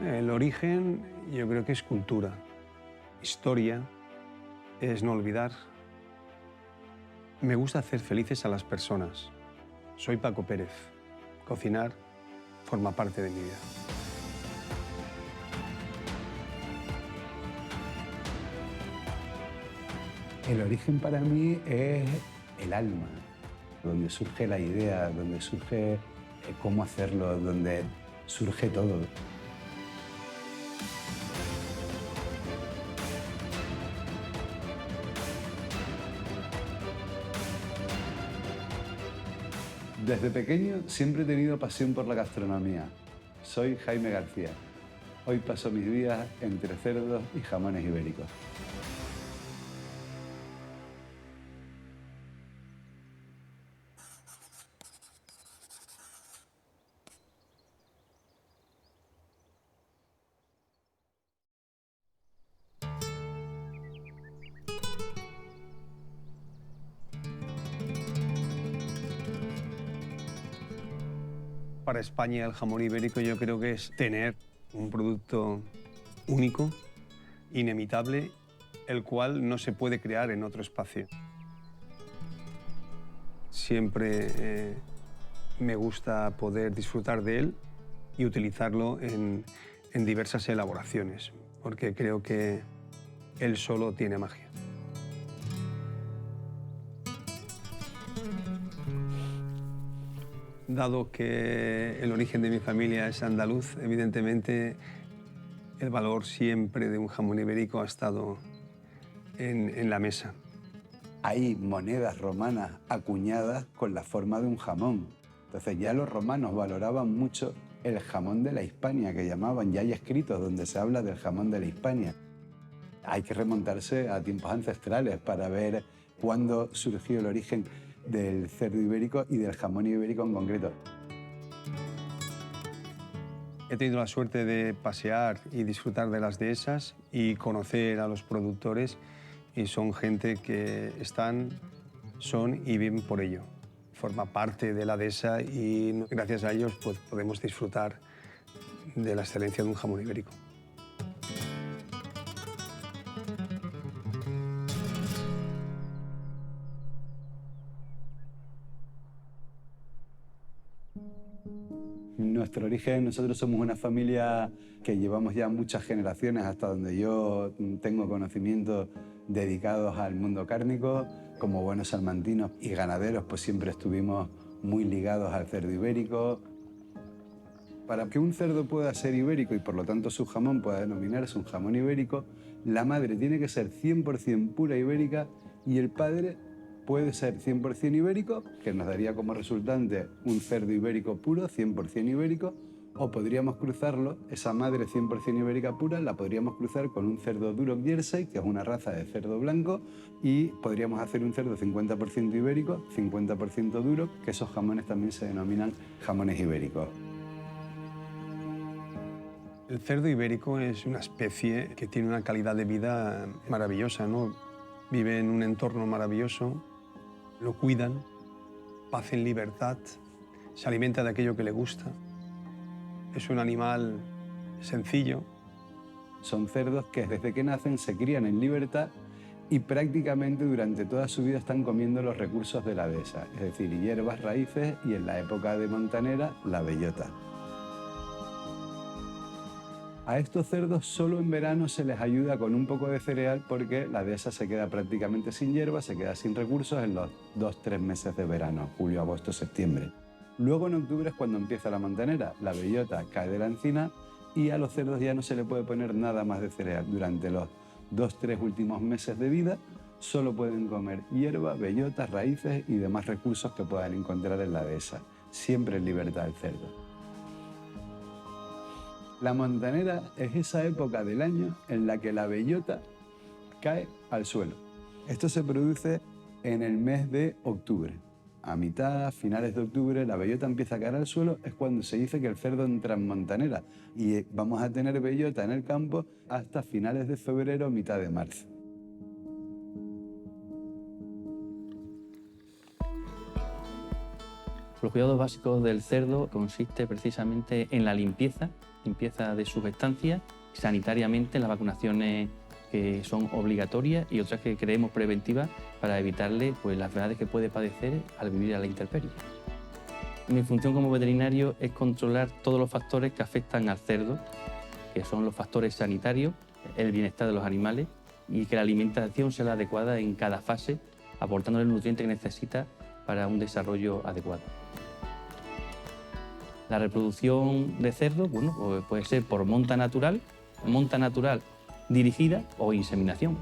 El origen yo creo que es cultura, historia, es no olvidar. Me gusta hacer felices a las personas. Soy Paco Pérez. Cocinar forma parte de mi vida. El origen para mí es el alma, donde surge la idea, donde surge cómo hacerlo, donde surge todo. Desde pequeño siempre he tenido pasión por la gastronomía. Soy Jaime García. Hoy paso mis días entre cerdos y jamones ibéricos. Para España el jamón ibérico yo creo que es tener un producto único, inimitable, el cual no se puede crear en otro espacio. Siempre me gusta poder disfrutar de él y utilizarlo en diversas elaboraciones, porque creo que él solo tiene magia. Dado que el origen de mi familia es andaluz, evidentemente el valor siempre de un jamón ibérico ha estado en la mesa. Hay monedas romanas acuñadas con la forma de un jamón. Entonces ya los romanos valoraban mucho el jamón de la Hispania, que llamaban, ya hay escritos donde se habla del jamón de la Hispania. Hay que remontarse a tiempos ancestrales para ver cuándo surgió el origen del cerdo ibérico y del jamón ibérico en concreto. He tenido la suerte de pasear y disfrutar de las dehesas y conocer a los productores, y son gente que son y viven por ello. Forma parte de la dehesa y gracias a ellos pues, podemos disfrutar de la excelencia de un jamón ibérico. Nuestro origen, nosotros somos una familia que llevamos ya muchas generaciones, hasta donde yo tengo conocimiento, dedicados al mundo cárnico. Como buenos salmantinos y ganaderos, pues siempre estuvimos muy ligados al cerdo ibérico. Para que un cerdo pueda ser ibérico y por lo tanto su jamón pueda denominarse un jamón ibérico, la madre tiene que ser 100% pura ibérica y el padre puede ser 100% ibérico, que nos daría como resultante un cerdo ibérico puro, 100% ibérico, o podríamos cruzarlo, esa madre 100% ibérica pura, la podríamos cruzar con un cerdo Duroc Jersey, que es una raza de cerdo blanco, y podríamos hacer un cerdo 50% ibérico, 50% Duroc, que esos jamones también se denominan jamones ibéricos. El cerdo ibérico es una especie que tiene una calidad de vida maravillosa, ¿no? Vive en un entorno maravilloso, lo cuidan, paz en libertad, se alimenta de aquello que le gusta. Es un animal sencillo. Son cerdos que desde que nacen se crían en libertad y prácticamente durante toda su vida están comiendo los recursos de la dehesa, es decir, hierbas, raíces y en la época de montanera, la bellota. A estos cerdos solo en verano se les ayuda con un poco de cereal porque la dehesa se queda prácticamente sin hierba, se queda sin recursos en los 2-3 meses de verano, julio, agosto, septiembre. Luego en octubre es cuando empieza la montanera, la bellota cae de la encina y a los cerdos ya no se le puede poner nada más de cereal. Durante los 2-3 últimos meses de vida solo pueden comer hierba, bellotas, raíces y demás recursos que puedan encontrar en la dehesa. Siempre en libertad el cerdo. La montanera es esa época del año en la que la bellota cae al suelo. Esto se produce en el mes de octubre. A mitad, finales de octubre, la bellota empieza a caer al suelo, es cuando se dice que el cerdo entra en montanera y vamos a tener bellota en el campo hasta finales de febrero o mitad de marzo. Los cuidados básicos del cerdo consiste precisamente en la limpieza de sus estancias, sanitariamente las vacunaciones que son obligatorias y otras que creemos preventivas para evitarle pues, las enfermedades que puede padecer al vivir a la intemperie. Mi función como veterinario es controlar todos los factores que afectan al cerdo, que son los factores sanitarios, el bienestar de los animales y que la alimentación sea la adecuada en cada fase, aportándole el nutriente que necesita para un desarrollo adecuado. La reproducción de cerdo pues puede ser por monta natural dirigida o inseminación.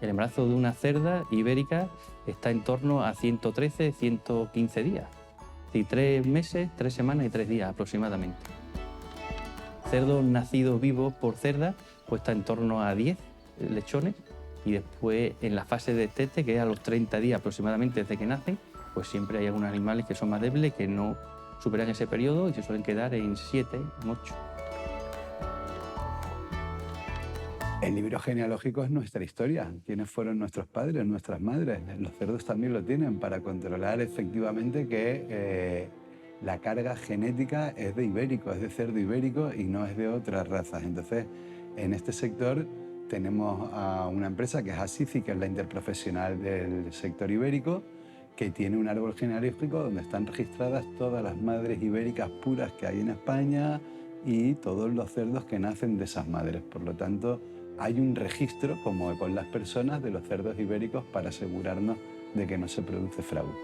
El embarazo de una cerda ibérica está en torno a 113-115 días, es decir, 3 meses, 3 semanas y 3 días aproximadamente. Cerdos nacidos vivos por cerda pues está en torno a 10 lechones y después en la fase de teste, que es a los 30 días aproximadamente desde que nacen, pues siempre hay algunos animales que son más débiles, que no superan ese periodo y se suelen quedar en 7, en 8. El libro genealógico es nuestra historia. ¿Quiénes fueron nuestros padres, nuestras madres? Los cerdos también lo tienen para controlar efectivamente que la carga genética es de ibérico, es de cerdo ibérico y no es de otras razas. Entonces, en este sector tenemos a una empresa que es ASICI, que es la interprofesional del sector ibérico, que tiene un árbol genealógico donde están registradas todas las madres ibéricas puras que hay en España y todos los cerdos que nacen de esas madres. Por lo tanto, hay un registro, como con las personas, de los cerdos ibéricos para asegurarnos de que no se produce fraude.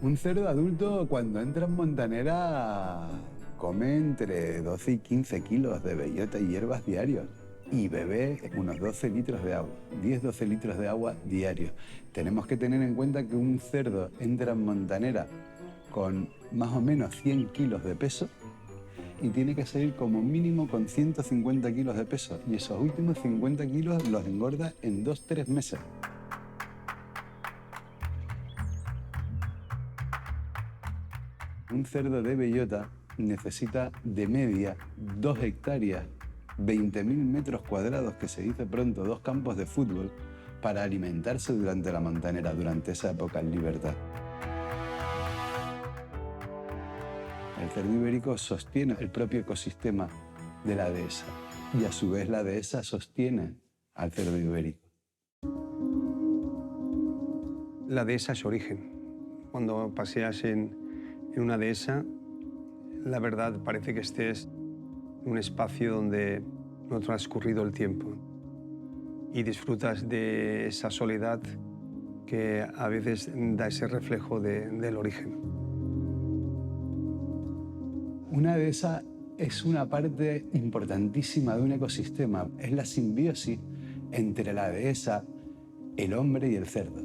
Un cerdo adulto cuando entra en montanera come entre 12 y 15 kilos de bellota y hierbas diarios y bebe unos 12 litros de agua, 10-12 litros de agua diarios. Tenemos que tener en cuenta que un cerdo entra en montanera con más o menos 100 kilos de peso y tiene que salir como mínimo con 150 kilos de peso y esos últimos 50 kilos los engorda en 2-3 meses. Un cerdo de bellota necesita de media 2 hectáreas, 20.000 metros cuadrados, que se dice pronto, 2 campos de fútbol, para alimentarse durante la montanera, durante esa época en libertad. El cerdo ibérico sostiene el propio ecosistema de la dehesa y a su vez la dehesa sostiene al cerdo ibérico. La dehesa es origen. Cuando paseas en una dehesa, la verdad parece que estés en un espacio donde no ha transcurrido el tiempo y disfrutas de esa soledad que a veces da ese reflejo del origen. Una dehesa es una parte importantísima de un ecosistema. Es la simbiosis entre la dehesa, el hombre y el cerdo.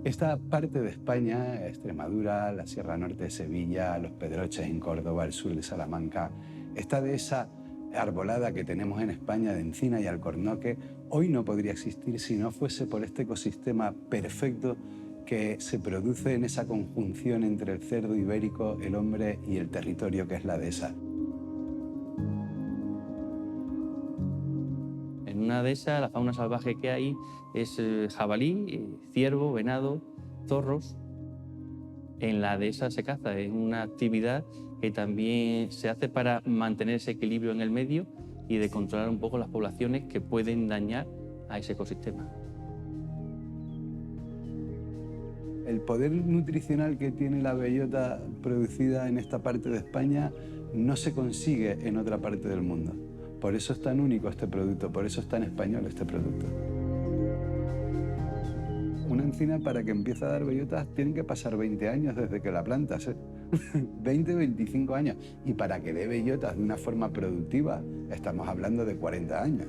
Esta parte de España, Extremadura, la Sierra Norte de Sevilla, los Pedroches en Córdoba, el sur de Salamanca, esta dehesa arbolada que tenemos en España de encina y alcornoque, hoy no podría existir si no fuese por este ecosistema perfecto que se produce en esa conjunción entre el cerdo ibérico, el hombre y el territorio que es la dehesa. En una dehesa, la fauna salvaje que hay es jabalí, ciervo, venado, zorros. En la dehesa se caza, es una actividad que también se hace para mantener ese equilibrio en el medio y de controlar un poco las poblaciones que pueden dañar a ese ecosistema. El poder nutricional que tiene la bellota producida en esta parte de España no se consigue en otra parte del mundo. Por eso es tan único este producto, por eso es tan español este producto. Una encina, para que empiece a dar bellotas, tienen que pasar 20 años desde que la plantas, 20-25 años. Y para que dé bellotas de una forma productiva, estamos hablando de 40 años.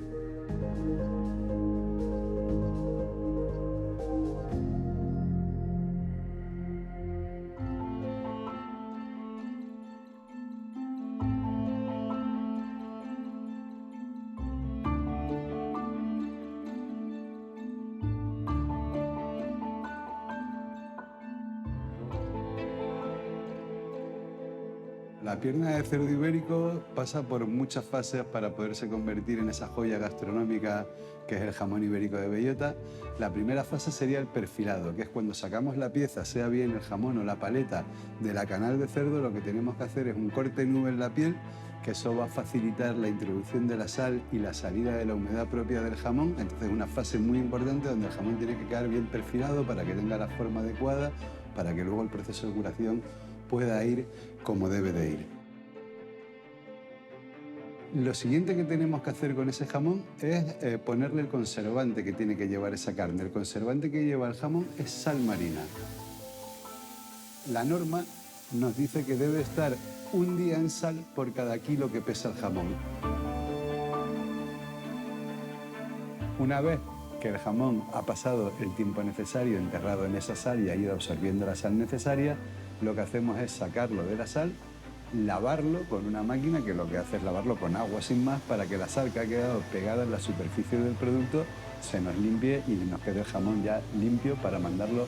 La pierna de cerdo ibérico pasa por muchas fases para poderse convertir en esa joya gastronómica que es el jamón ibérico de bellota. La primera fase sería el perfilado, que es cuando sacamos la pieza, sea bien el jamón o la paleta de la canal de cerdo, lo que tenemos que hacer es un corte nube en la piel, que eso va a facilitar la introducción de la sal y la salida de la humedad propia del jamón. Entonces es una fase muy importante donde el jamón tiene que quedar bien perfilado para que tenga la forma adecuada, para que luego el proceso de curación pueda ir como debe de ir. Lo siguiente que tenemos que hacer con ese jamón es ponerle el conservante que tiene que llevar esa carne. El conservante que lleva el jamón es sal marina. La norma nos dice que debe estar un día en sal por cada kilo que pesa el jamón. Una vez que el jamón ha pasado el tiempo necesario enterrado en esa sal y ha ido absorbiendo la sal necesaria, lo que hacemos es sacarlo de la sal, lavarlo con una máquina que lo que hace es lavarlo con agua sin más para que la sal que ha quedado pegada en la superficie del producto se nos limpie y nos quede el jamón ya limpio para mandarlo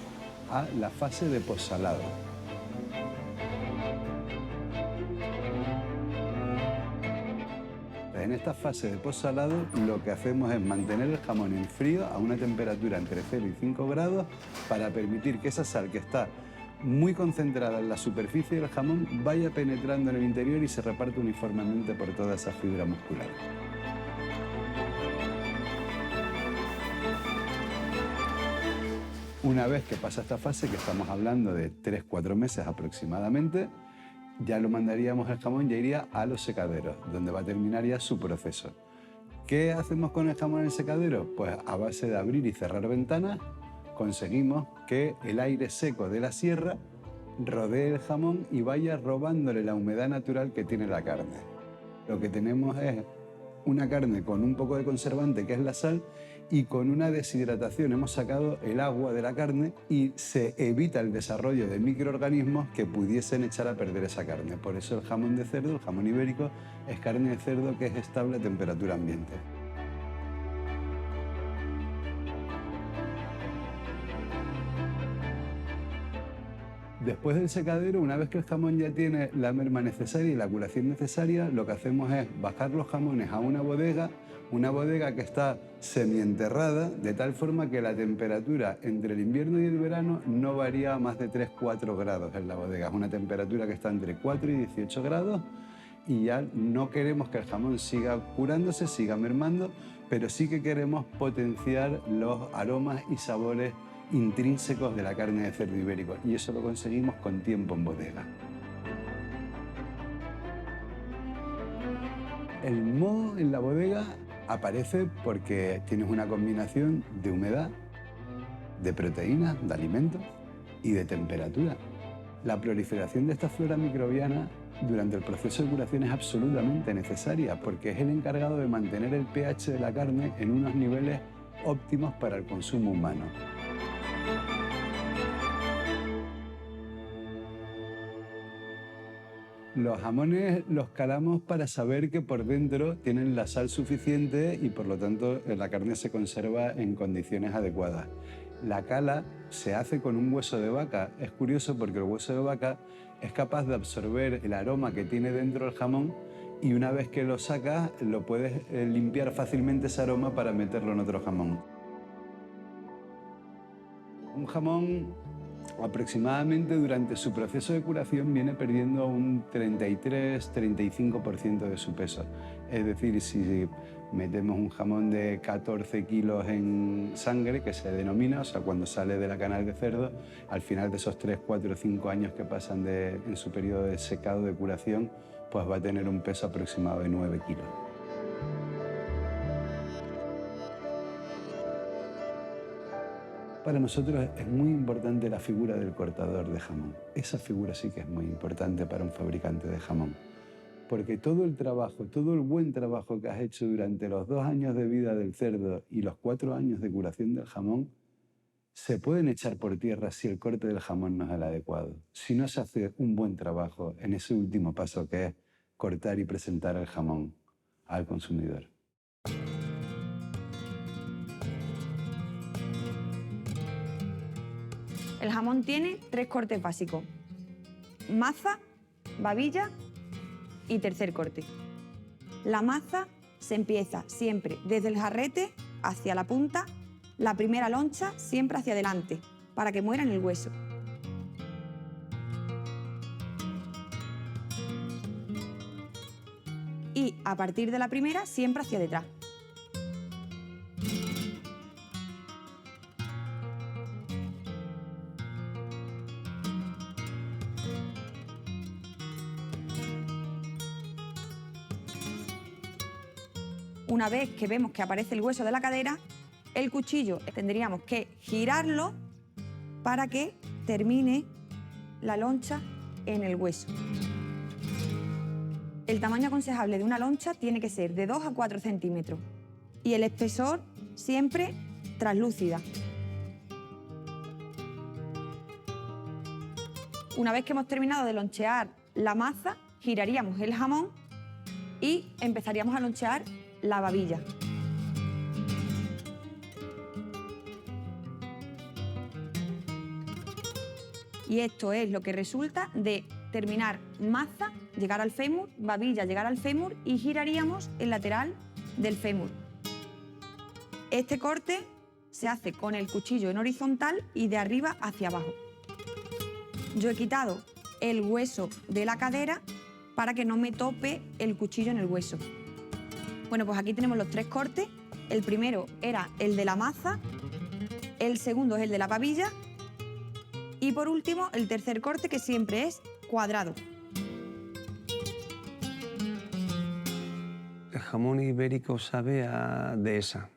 a la fase de postsalado. En esta fase de postsalado lo que hacemos es mantener el jamón en frío a una temperatura entre 0 y 5 grados para permitir que esa sal que está muy concentrada en la superficie del jamón vaya penetrando en el interior y se reparte uniformemente por toda esa fibra muscular. Una vez que pasa esta fase, que estamos hablando de 3-4 meses aproximadamente, ya lo mandaríamos el jamón, ya iría a los secaderos, donde va a terminar ya su proceso. ¿Qué hacemos con el jamón en el secadero? Pues a base de abrir y cerrar ventanas, conseguimos que el aire seco de la sierra rodee el jamón y vaya robándole la humedad natural que tiene la carne. Lo que tenemos es una carne con un poco de conservante, que es la sal, y con una deshidratación hemos sacado el agua de la carne y se evita el desarrollo de microorganismos que pudiesen echar a perder esa carne. Por eso el jamón de cerdo, el jamón ibérico, es carne de cerdo que es estable a temperatura ambiente. Después del secadero, una vez que el jamón ya tiene la merma necesaria y la curación necesaria, lo que hacemos es bajar los jamones a una bodega que está semienterrada, de tal forma que la temperatura entre el invierno y el verano no varía a más de 3-4 grados en la bodega. Es una temperatura que está entre 4 y 18 grados y ya no queremos que el jamón siga curándose, siga mermando, pero sí que queremos potenciar los aromas y sabores intrínsecos de la carne de cerdo ibérico, y eso lo conseguimos con tiempo en bodega. El moho en la bodega aparece porque tienes una combinación de humedad, de proteínas, de alimentos y de temperatura. La proliferación de esta flora microbiana durante el proceso de curación es absolutamente necesaria porque es el encargado de mantener el pH de la carne en unos niveles óptimos para el consumo humano. Los jamones los calamos para saber que por dentro tienen la sal suficiente y por lo tanto la carne se conserva en condiciones adecuadas. La cala se hace con un hueso de vaca. Es curioso porque el hueso de vaca es capaz de absorber el aroma que tiene dentro el jamón y una vez que lo sacas lo puedes limpiar fácilmente ese aroma para meterlo en otro jamón. Un jamón aproximadamente durante su proceso de curación viene perdiendo un 33-35% de su peso. Es decir, si metemos un jamón de 14 kilos en sangre, que se denomina, o sea, cuando sale de la canal de cerdo, al final de esos 3, 4, 5 años que pasan en su periodo de secado de curación, pues va a tener un peso aproximado de 9 kilos. Para nosotros es muy importante la figura del cortador de jamón. Esa figura sí que es muy importante para un fabricante de jamón. Porque todo el trabajo, todo el buen trabajo que has hecho durante los 2 años de vida del cerdo y los 4 años de curación del jamón, se pueden echar por tierra si el corte del jamón no es el adecuado. Si no se hace un buen trabajo en ese último paso que es cortar y presentar el jamón al consumidor. El jamón tiene 3 cortes básicos: maza, babilla y tercer corte. La maza se empieza siempre desde el jarrete hacia la punta, la primera loncha siempre hacia adelante, para que muera en el hueso. Y a partir de la primera siempre hacia detrás. Una vez que vemos que aparece el hueso de la cadera, el cuchillo tendríamos que girarlo para que termine la loncha en el hueso. El tamaño aconsejable de una loncha tiene que ser de 2 a 4 centímetros y el espesor siempre translúcida. Una vez que hemos terminado de lonchear la maza, giraríamos el jamón y empezaríamos a lonchear la babilla. Y esto es lo que resulta de terminar maza, llegar al fémur, babilla, llegar al fémur y giraríamos el lateral del fémur. Este corte se hace con el cuchillo en horizontal y de arriba hacia abajo. Yo he quitado el hueso de la cadera para que no me tope el cuchillo en el hueso. Bueno, pues aquí tenemos los 3 cortes. El primero era el de la maza, el segundo es el de la babilla y por último el tercer corte, que siempre es cuadrado. El jamón ibérico sabe a dehesa.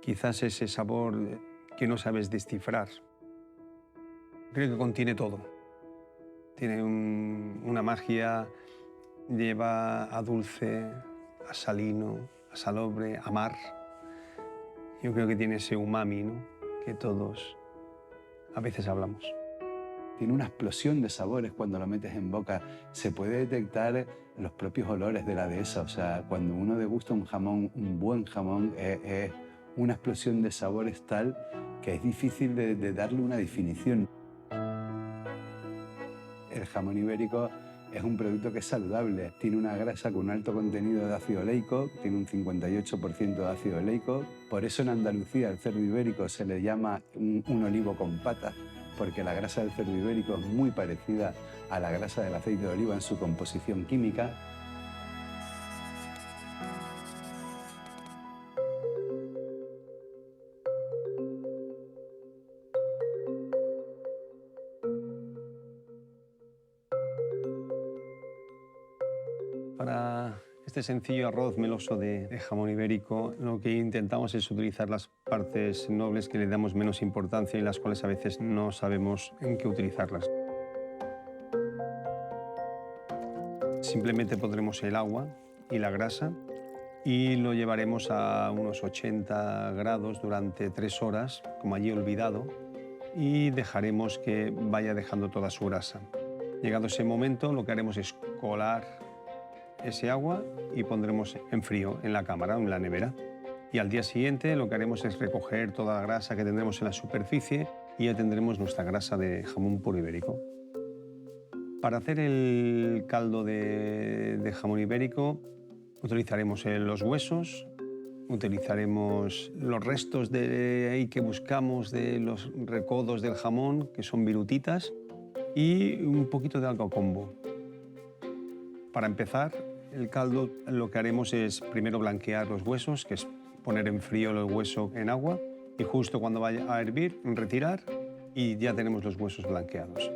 Quizás ese sabor que no sabes descifrar. Creo que contiene todo. Tiene una magia, lleva a dulce, a salino, a salobre, a mar. Yo creo que tiene ese umami, ¿no?, que todos a veces hablamos. Tiene una explosión de sabores cuando lo metes en boca. Se puede detectar los propios olores de la dehesa. O sea, cuando uno degusta un jamón, un buen jamón, es una explosión de sabores tal que es difícil de darle una definición. El jamón ibérico es un producto que es saludable. Tiene una grasa con un alto contenido de ácido oleico, tiene un 58% de ácido oleico. Por eso en Andalucía el cerdo ibérico se le llama un olivo con patas, porque la grasa del cerdo ibérico es muy parecida a la grasa del aceite de oliva en su composición química. Para este sencillo arroz meloso de jamón ibérico, lo que intentamos es utilizar las partes nobles que le damos menos importancia y las cuales a veces no sabemos en qué utilizarlas. Simplemente pondremos el agua y la grasa y lo llevaremos a unos 80 grados durante 3 horas, como allí olvidado, y dejaremos que vaya dejando toda su grasa. Llegado ese momento, lo que haremos es colar ese agua y pondremos en frío en la cámara, en la nevera. Y al día siguiente lo que haremos es recoger toda la grasa que tendremos en la superficie y ya tendremos nuestra grasa de jamón puro ibérico. Para hacer el caldo de jamón ibérico utilizaremos los huesos, utilizaremos los restos de ahí que buscamos de los recodos del jamón, que son virutitas, y un poquito de alga combo. Para empezar el caldo, lo que haremos es primero blanquear los huesos, que es poner en frío el hueso en agua, y justo cuando vaya a hervir, retirar y ya tenemos los huesos blanqueados.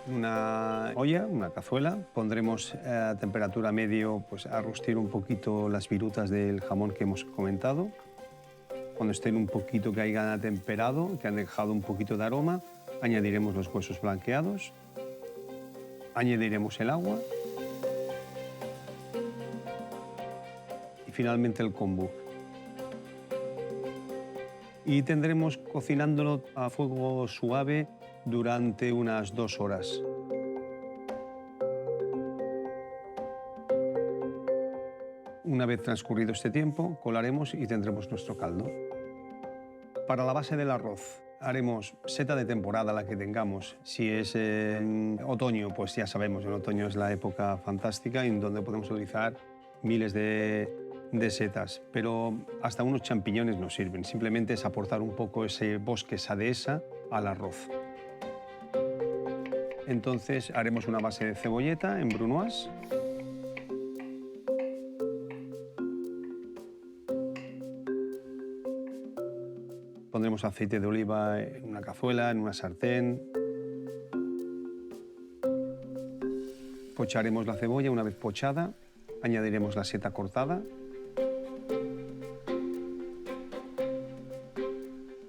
Una olla, una cazuela, pondremos a temperatura medio a rostir un poquito las virutas del jamón que hemos comentado. Cuando estén un poquito que hayan atemperado, que han dejado un poquito de aroma, añadiremos los huesos blanqueados, añadiremos el agua y finalmente el kombu. Y tendremos cocinándolo a fuego suave durante unas 2 horas. Una vez transcurrido este tiempo, colaremos y tendremos nuestro caldo. Para la base del arroz, Haremos seta de temporada, la que tengamos. Si es en otoño, pues ya sabemos, en otoño es la época fantástica en donde podemos utilizar miles de setas, pero hasta unos champiñones nos sirven. Simplemente es aportar un poco ese bosque, esa dehesa, al arroz. Entonces haremos una base de cebolleta en brunoise. Pondremos aceite de oliva en una cazuela, en una sartén. Pocharemos la cebolla. Una vez pochada, añadiremos la seta cortada.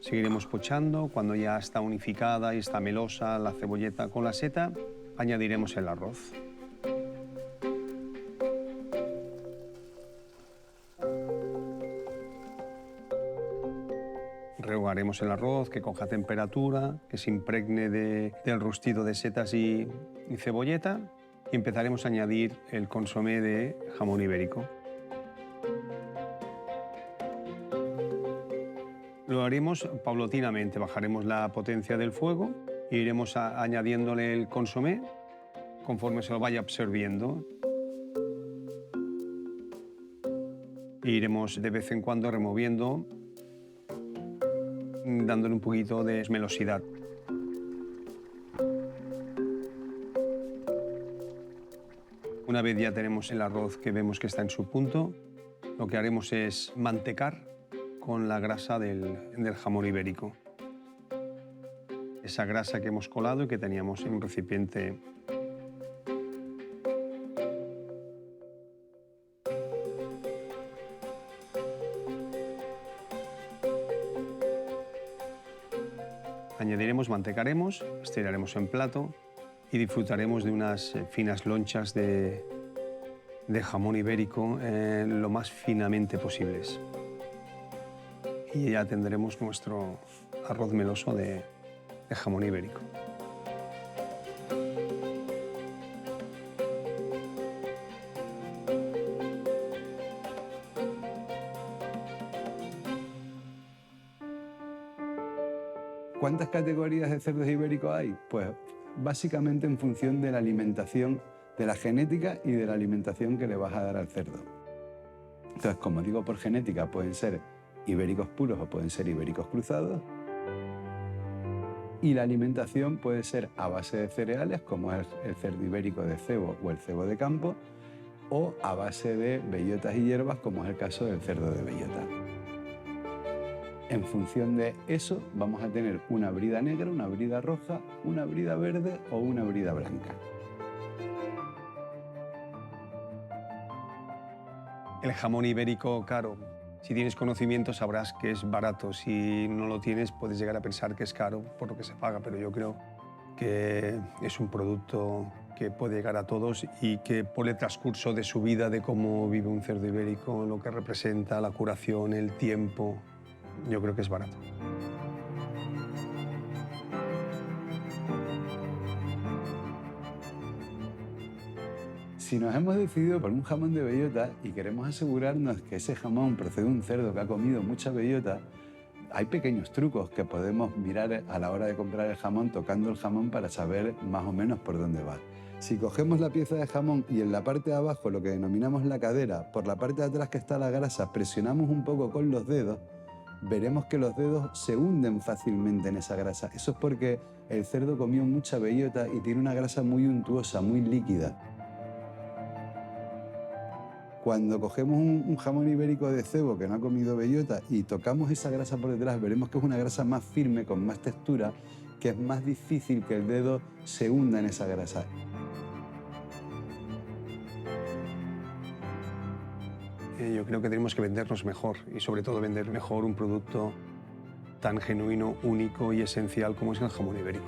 Seguiremos pochando. Cuando ya está unificada y está melosa la cebolleta con la seta, añadiremos el arroz. Rehogaremos el arroz, que coja temperatura, que se impregne del rustido de setas y cebolleta, y empezaremos a añadir el consomé de jamón ibérico. Lo haremos paulatinamente, bajaremos la potencia del fuego e iremos añadiéndole el consomé conforme se lo vaya absorbiendo. E iremos de vez en cuando removiendo, dándole un poquito de melosidad. Una vez ya tenemos el arroz que vemos que está en su punto, lo que haremos es mantecar con la grasa del jamón ibérico. Esa grasa que hemos colado y que teníamos en un recipiente. Añadiremos, mantecaremos, estiraremos en plato y disfrutaremos de unas finas lonchas de jamón ibérico lo más finamente posibles. Y ya tendremos nuestro arroz meloso de jamón ibérico. ¿Cuántas categorías de cerdos ibéricos hay? Pues básicamente en función de la alimentación, de la genética y de la alimentación que le vas a dar al cerdo. Entonces, como digo, por genética pueden ser ibéricos puros o pueden ser ibéricos cruzados. Y la alimentación puede ser a base de cereales, como es el cerdo ibérico de cebo o el cebo de campo, o a base de bellotas y hierbas, como es el caso del cerdo de bellota. En función de eso vamos a tener una brida negra, una brida roja, una brida verde o una brida blanca. El jamón ibérico caro. Si tienes conocimiento sabrás que es barato. Si no lo tienes puedes llegar a pensar que es caro por lo que se paga, pero yo creo que es un producto que puede llegar a todos y que por el transcurso de su vida, de cómo vive un cerdo ibérico, lo que representa, la curación, el tiempo, yo creo que es barato. Si nos hemos decidido por un jamón de bellota y queremos asegurarnos que ese jamón procede de un cerdo que ha comido mucha bellota, hay pequeños trucos que podemos mirar a la hora de comprar el jamón, tocando el jamón para saber más o menos por dónde va. Si cogemos la pieza de jamón y en la parte de abajo, lo que denominamos la cadera, por la parte de atrás que está la grasa, presionamos un poco con los dedos, veremos que los dedos se hunden fácilmente en esa grasa. Eso es porque el cerdo comió mucha bellota y tiene una grasa muy untuosa, muy líquida. Cuando cogemos un jamón ibérico de cebo que no ha comido bellota y tocamos esa grasa por detrás, veremos que es una grasa más firme, con más textura, que es más difícil que el dedo se hunda en esa grasa. Yo creo que tenemos que vendernos mejor y sobre todo vender mejor un producto tan genuino, único y esencial como es el jamón ibérico.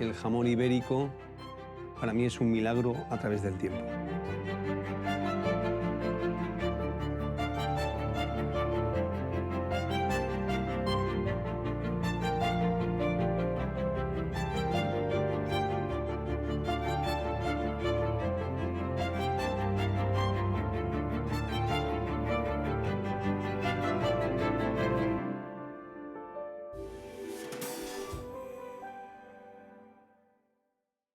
el jamón ibérico para mí es un milagro a través del tiempo.